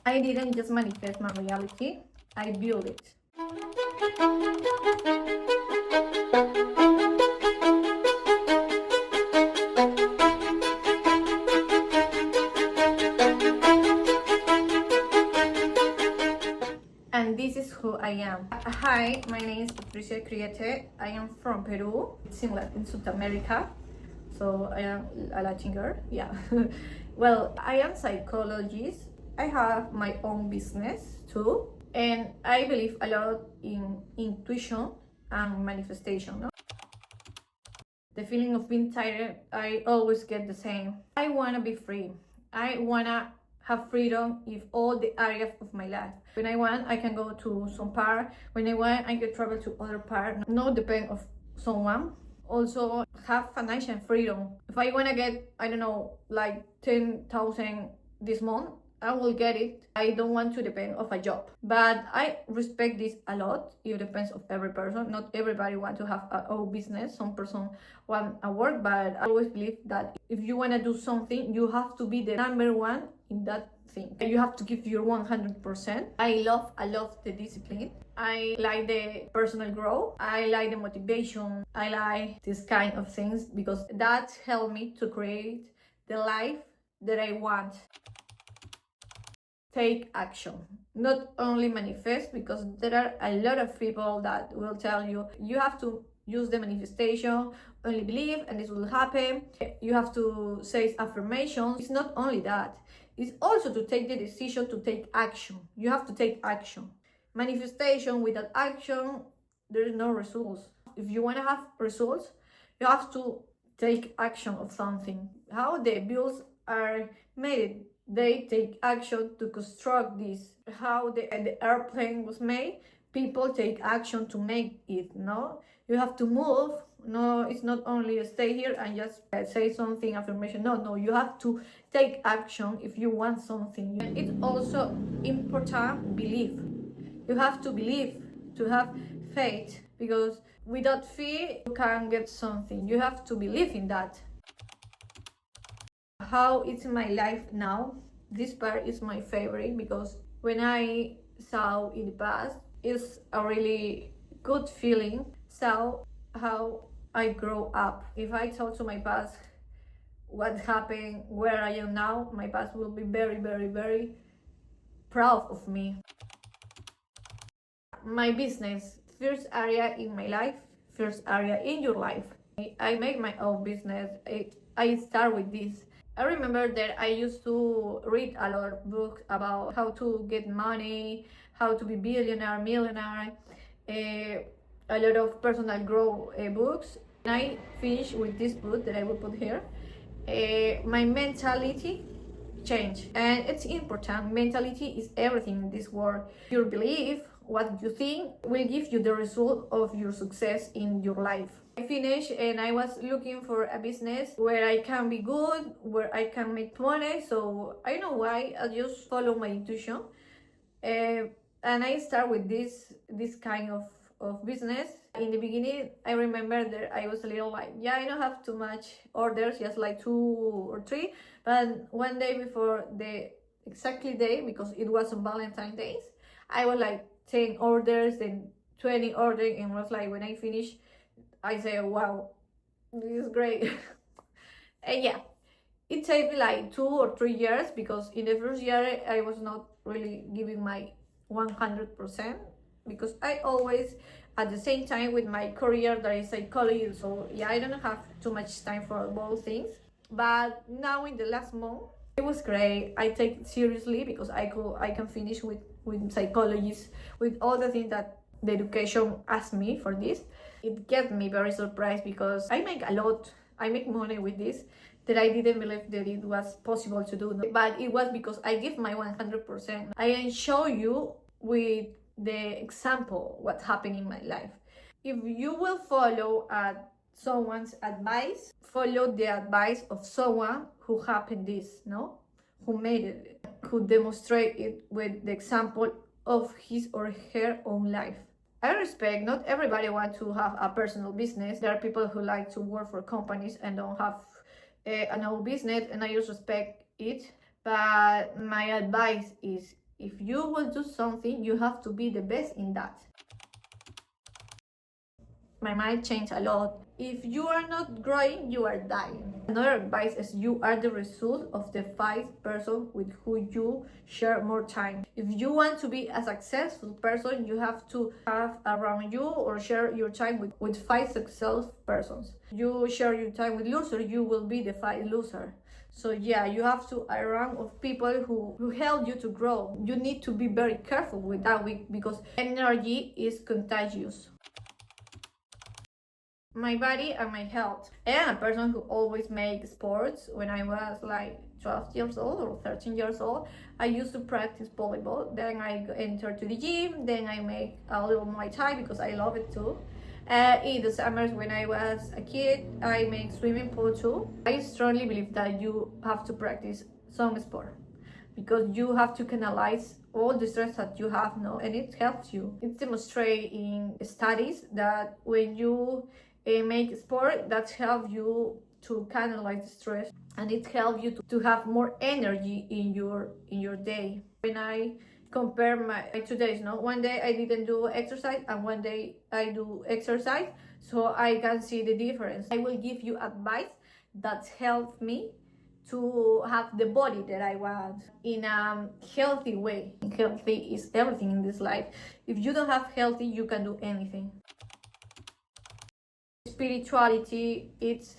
I didn't just manifest my reality, I built it. And this is who I am. Hi, my name is Patricia Criete. I am from Peru. It's in South America. So I am a Latin girl. Yeah. Well, I am psychologist. I have my own business too. And I believe a lot in intuition and manifestation. No? The feeling of being tired, I always get the same. I want to be free. I want to have freedom in all the areas of my life. When I want, I can go to some park. When I want, I can travel to other park. No depend of someone. Also have financial freedom. If I want to get, I don't know, like 10,000 this month, I will get it. I don't want to depend of a job, but I respect this a lot. It depends of every person. Not everybody want to have a own business. Some person want a work, but I always believe that if you want to do something, you have to be the number one in that thing. You have to give your 100%. I love the discipline. I like the personal growth. I like the motivation. I like this kind of things because that helped me to create the life that I want. Take action, not only manifest, because there are a lot of people that will tell you you have to use the manifestation, only believe and this will happen. You have to say affirmations. It's not only that, it's also to take the decision to take action. You have to take action. Manifestation without action, there is no results. If you want to have results, you have to take action of something. How the bills are made, they take action to construct this. How the airplane was made, people take action to make it. No, you have to move. No, it's not only stay here and just say something affirmation. No, you have to take action if you want something. And it's also important belief. You have to believe, to have faith, because without fear you can't get something. You have to believe in that. How it's in my life now, this part is my favorite because when I saw in the past, it's a really good feeling. So how I grow up. If I talk to my past what happened, where I am now, my past will be very, very, very proud of me. My business, first area in my life, first area in your life. I make my own business. I start with this. I remember that I used to read a lot of books about how to get money, how to be billionaire, millionaire, a lot of personal growth books. And I finished with this book that I will put here. My mentality change, and it's important. Mentality is everything in this world. Your belief, what you think, will give you the result of your success in your life. I finished and I was looking for a business where I can be good, where I can make money. So I know why, I just follow my intuition. And I start with this kind of business. In the beginning, I remember that I was a little like, yeah, I don't have too much orders, just like 2 or 3. But one day before the exactly day, because it was on Valentine's Days, I was like 10 orders and 20 orders, and was like, when I finished, I say, wow, this is great. And yeah, it took me like 2 or 3 years, because in the first year I was not really giving my 100%, because I always at the same time with my career that is psychology. So yeah, I don't have too much time for both things. But now in the last month, it was great. I take it seriously because I can finish with psychologists, with all the things that the education asked me for this. It gets me very surprised because I make a lot. I make money with this that I didn't believe that it was possible to do. But it was because I give my 100%. I show you with the example what happened in my life. If you will follow someone's advice, follow the advice of someone who happened this, no, who made it, who demonstrate it with the example of his or her own life. I respect, not everybody wants to have a personal business. There are people who like to work for companies and don't have an own business, and I just respect it. But my advice is, If you will do something, you have to be the best in that. My mind changed a lot. If you are not growing, you are dying. Another advice is you are the result of the 5 person with who you share more time. If you want to be a successful person, you have to have around you or share your time with 5 successful persons. You share your time with losers, you will be the 5 loser. So yeah, you have to around of people who help you to grow. You need to be very careful with that because energy is contagious. My body and my health. I am a person who always makes sports. When I was like 12 years old or 13 years old, I used to practice volleyball. Then I entered to the gym. Then I make a little Muay Thai because I love it too. In the summers when I was a kid, I make swimming pool too. I strongly believe that you have to practice some sport because you have to canalize all the stress that you have now, and it helps you. It's demonstrated in studies that when you make sport, that helps you to canalize the stress, and it helps you to have more energy in your day. When I compare my 2 days, no, one day I didn't do exercise and one day I do exercise, so I can see the difference. I will give you advice that helps me to have the body that I want in a healthy way. Healthy is everything in this life. If you don't have healthy, you can do anything. Spirituality, it's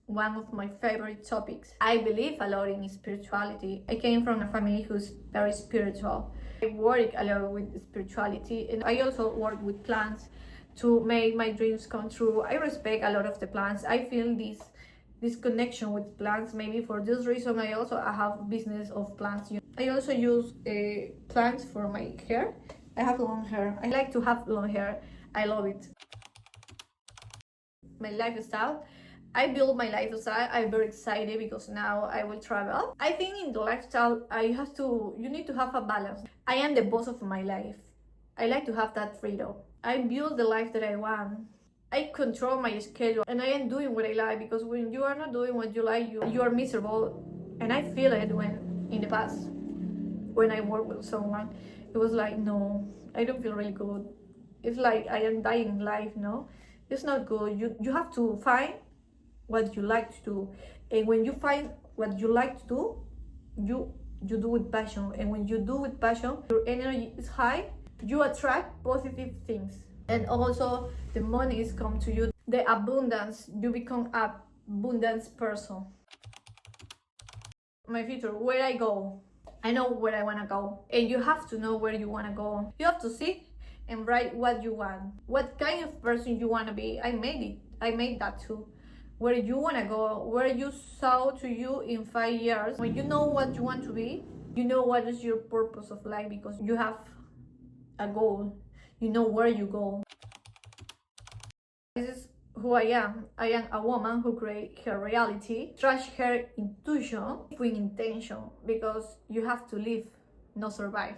one of my favorite topics. I believe a lot in spirituality. I came from a family who's very spiritual. I work a lot with spirituality, and I also work with plants to make my dreams come true. I respect a lot of the plants. I feel this connection with plants. Maybe for this reason I have business of plants. I also use plants for my hair. I have long hair. I like to have long hair. I love it. My lifestyle, I build my lifestyle. I'm very excited because now I will travel. I think in the lifestyle you need to have a balance. I am the boss of my life. I like to have that freedom. I build the life that I want. I control my schedule and I am doing what I like, because when you are not doing what you like, you are miserable. And I feel it when in the past when I work with someone, it was like, no, I don't feel really good. It's like I am dying in life, no? It's not good. You have to find what you like to do, and when you find what you like to do, you do with passion. And when you do with passion, your energy is high, you attract positive things, and also the money is come to you, the abundance, you become an abundance person. My future, where I go, I know where I want to go, and you have to know where you want to go. You have to sit and write what you want, what kind of person you want to be. I made that too. Where you want to go, where you saw to you in 5 years. When you know what you want to be, you know what is your purpose of life, because you have a goal, you know where you go. This is who I am. I am a woman who creates her reality, trust her intuition with intention, because you have to live, not survive.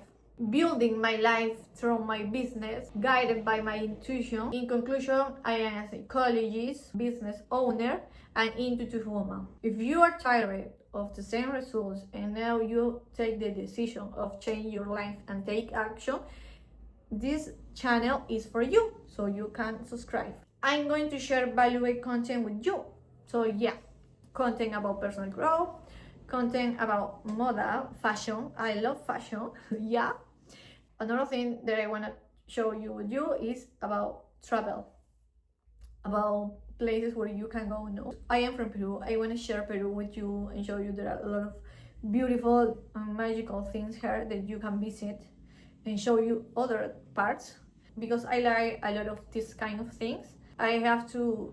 Building my life through my business, guided by my intuition. In conclusion, I am a psychologist, business owner, and intuitive woman. If you are tired of the same results and now you take the decision of change your life and take action, this channel is for you, so you can subscribe. I'm going to share valuable content with you. So yeah, content about personal growth, content about moda, fashion. I love fashion. Yeah. Another thing that I want to show you with you is about travel, about places where you can go. No, I am from Peru. I want to share Peru with you and show you there are a lot of beautiful and magical things here that you can visit, and show you other parts, because I like a lot of this kind of things. I have to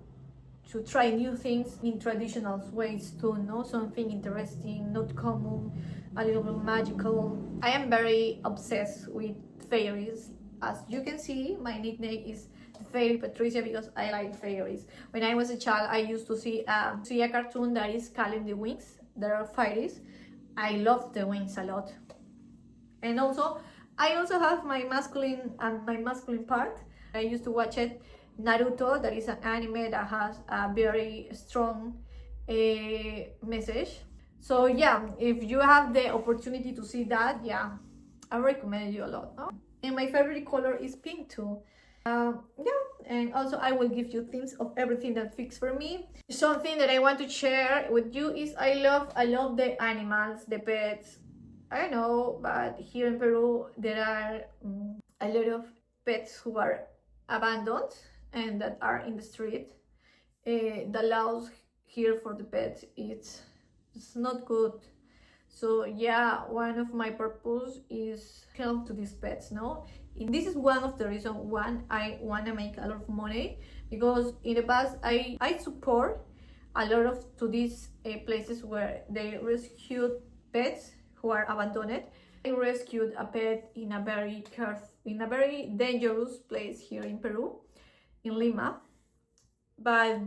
try new things in traditional ways to know something interesting, not common, a little bit magical. I am very obsessed with fairies. As you can see, my nickname is Fairy Patricia because I like fairies. When I was a child, I used to see a cartoon that is calling the wings. There are fairies. I love the wings a lot. And also, I also have my masculine part. I used to watch it. Naruto, that is an anime that has a very strong message. So yeah, if you have the opportunity to see that, yeah, I recommend you a lot, no? And my favorite color is pink too. Yeah, and also I will give you themes of everything that fits for me. Something that I want to share with you is I love the animals, the pets. I don't know, but here in Peru there are a lot of pets who are abandoned and that are in the street. The laws here for the pets it's not good. So yeah, one of my purpose is help to these pets, no? And this is one of the reasons why I want to make a lot of money, because in the past I support a lot of to these places where they rescued pets who are abandoned. I rescued a pet in a very dangerous place here in Peru, in Lima, but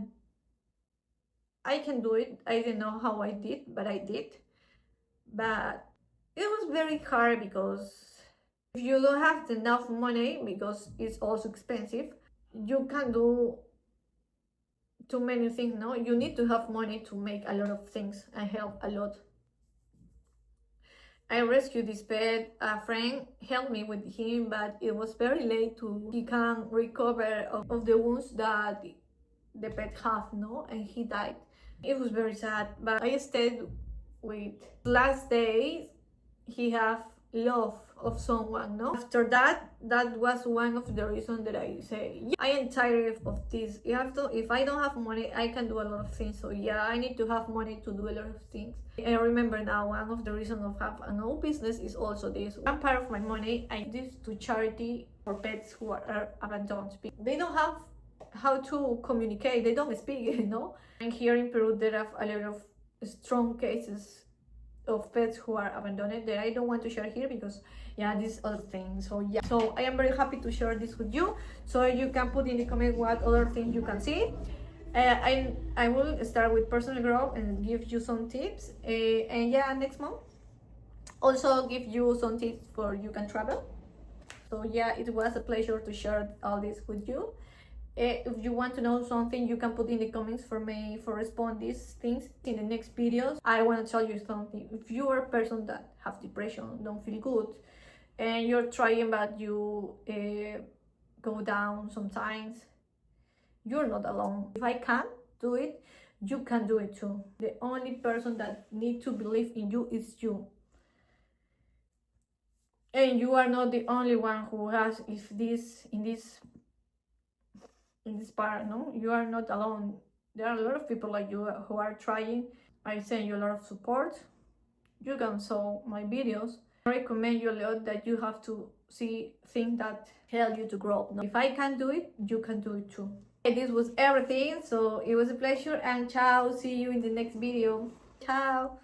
I can do it. I didn't know how I did, but I did. But it was very hard because if you don't have enough money, because it's also expensive, you can do too many things. No, you need to have money to make a lot of things and help a lot. I rescued this pet. A friend helped me with him, but it was very late to he can recover of the wounds that the pet have, no, and he died. It was very sad, but I stayed with. Last day he have love of someone, no. After that was one of the reasons that I say, yeah, I am tired of this. You have to, if I don't have money I can do a lot of things, so yeah, I need to have money to do a lot of things. I remember now one of the reasons of have an own business is also this. One part of my money I give to charity for pets who are abandoned. They don't have how to communicate, they don't speak, you know. And here in Peru there are a lot of strong cases of pets who are abandoned that I don't want to share here because yeah, this other thing. So yeah, so I am very happy to share this with you, so you can put in the comment what other things you can see. I will start with personal growth and give you some tips, and yeah, next month also give you some tips for you can travel. So yeah, it was a pleasure to share all this with you. If you want to know something, you can put in the comments for me for respond these things in the next videos. I want to tell you something. If you are a person that have depression, don't feel good, and you're trying but you go down sometimes, you're not alone. If I can do it, you can do it too. The only person that need to believe in you is you. And you are not the only one who has if this in this part, no, you are not alone. There are a lot of people like you who are trying. I send you a lot of support. You can saw my videos. I recommend you a lot that you have to see things that help you to grow up, no? If I can do it, you can do it too. Okay, this was everything, so it was a pleasure, and ciao, see you in the next video. Ciao.